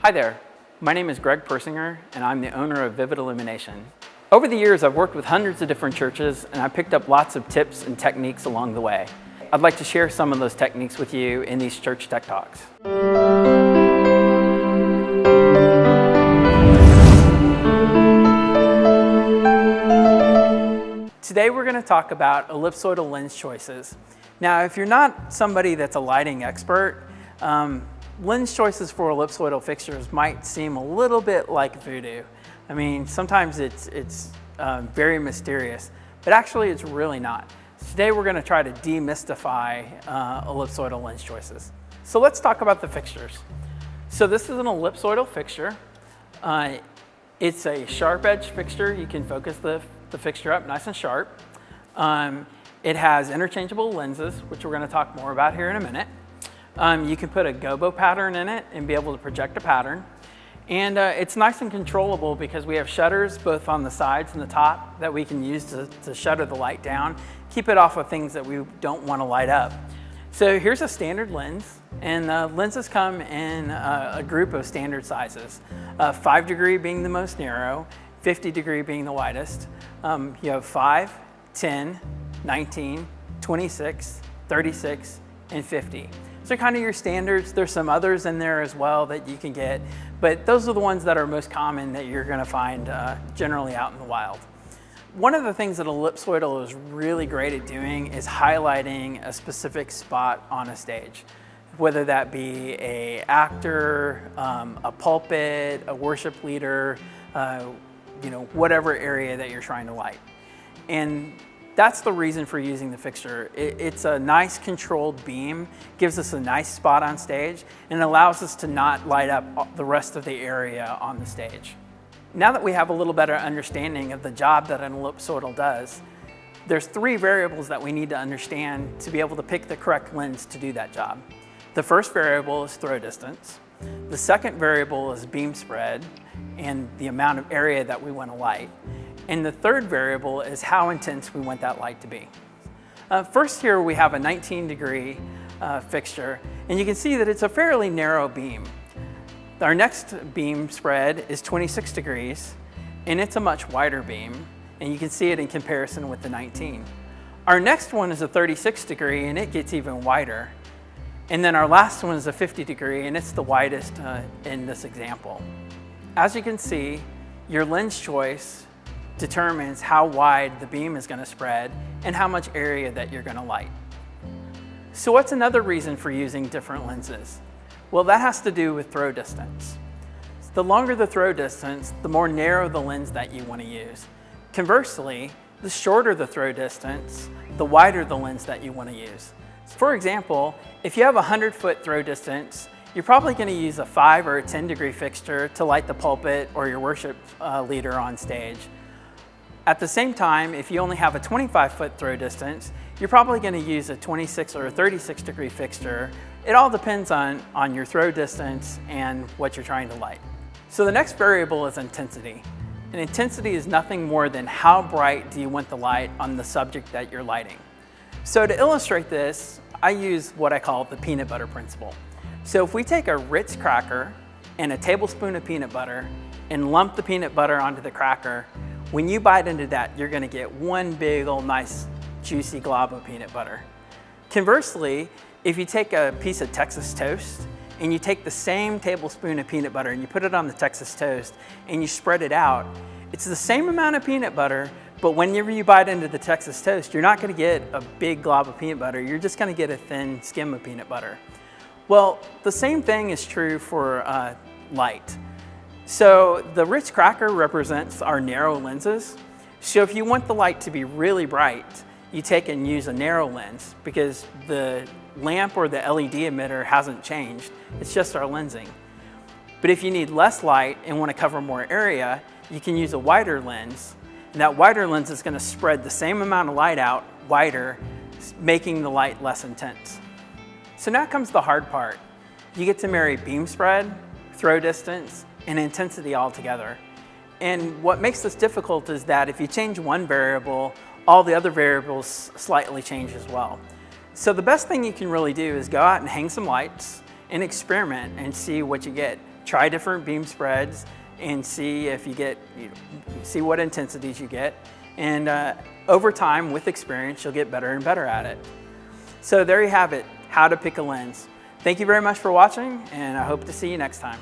Hi there, my name is Greg Persinger and I'm the owner of Vivid Illumination. Over the years I've worked with hundreds of different churches and I picked up lots of tips and techniques along the way. I'd like to share some of those techniques with you in these Church Tech Talks. Today we're going to talk about ellipsoidal lens choices. Now if you're not somebody that's a lighting expert, lens choices for ellipsoidal fixtures might seem a little bit like voodoo. I mean, sometimes it's very mysterious, but actually it's really not. Today we're going to try to demystify ellipsoidal lens choices. So let's talk about the fixtures. So this is an ellipsoidal fixture. It's a sharp edge fixture. You can focus the fixture up nice and sharp. It has interchangeable lenses, which we're going to talk more about here in a minute. You can put a gobo pattern in it and be able to project a pattern. And it's nice and controllable because we have shutters both on the sides and the top that we can use to shutter the light down, keep it off of things that we don't want to light up. So here's a standard lens, and the lenses come in a group of standard sizes, 5 degree being the most narrow, 50 degree being the widest. You have 5, 10, 19, 26, 36, and 50. So kind of your standards. There's some others in there as well that you can get, but those are the ones that are most common that you're going to find generally out in the wild. One of the things that ellipsoidal is really great at doing is highlighting a specific spot on a stage, whether that be an actor, a pulpit, a worship leader, whatever area that you're trying to light. And that's the reason for using the fixture. It's a nice controlled beam, gives us a nice spot on stage, and allows us to not light up the rest of the area on the stage. Now that we have a little better understanding of the job that an ellipsoidal does, there's 3 variables that we need to understand to be able to pick the correct lens to do that job. The first variable is throw distance. The second variable is beam spread and the amount of area that we want to light. And the third variable is how intense we want that light to be. First here we have a 19 degree fixture, and you can see that it's a fairly narrow beam. Our next beam spread is 26 degrees, and it's a much wider beam, and you can see it in comparison with the 19. Our next one is a 36 degree, and it gets even wider. And then our last one is a 50 degree, and it's the widest in this example. As you can see, your lens choice determines how wide the beam is going to spread and how much area that you're going to light. So what's another reason for using different lenses? Well, that has to do with throw distance. The longer the throw distance, the more narrow the lens that you want to use. Conversely, the shorter the throw distance, the wider the lens that you want to use. For example, if you have a 100-foot throw distance, you're probably going to use a 5 or a 10 degree fixture to light the pulpit or your worship leader on stage. At the same time, if you only have a 25-foot throw distance, you're probably going to use a 26 or a 36 degree fixture. It all depends on your throw distance and what you're trying to light. So the next variable is intensity. And intensity is nothing more than how bright do you want the light on the subject that you're lighting. So to illustrate this, I use what I call the peanut butter principle. So if we take a Ritz cracker and a tablespoon of peanut butter and lump the peanut butter onto the cracker, when you bite into that, you're going to get one big old nice juicy glob of peanut butter. Conversely, if you take a piece of Texas toast and you take the same tablespoon of peanut butter and you put it on the Texas toast and you spread it out, it's the same amount of peanut butter, but whenever you bite into the Texas toast, you're not going to get a big glob of peanut butter. You're just going to get a thin skim of peanut butter. Well, the same thing is true for light. So the Ritz cracker represents our narrow lenses. So if you want the light to be really bright, you take and use a narrow lens because the lamp or the LED emitter hasn't changed. It's just our lensing. But if you need less light and want to cover more area, you can use a wider lens. And that wider lens is going to spread the same amount of light out wider, making the light less intense. So now comes the hard part. You get to marry beam spread, throw distance, and intensity all together. And what makes this difficult is that if you change one variable, all the other variables slightly change as well. So the best thing you can really do is go out and hang some lights and experiment and see what you get. try different beam spreads and see if you get, see what intensities you get. And over time, with experience, you'll get better and better at it. So there you have it, how to pick a lens. Thank you very much for watching, and I hope to see you next time.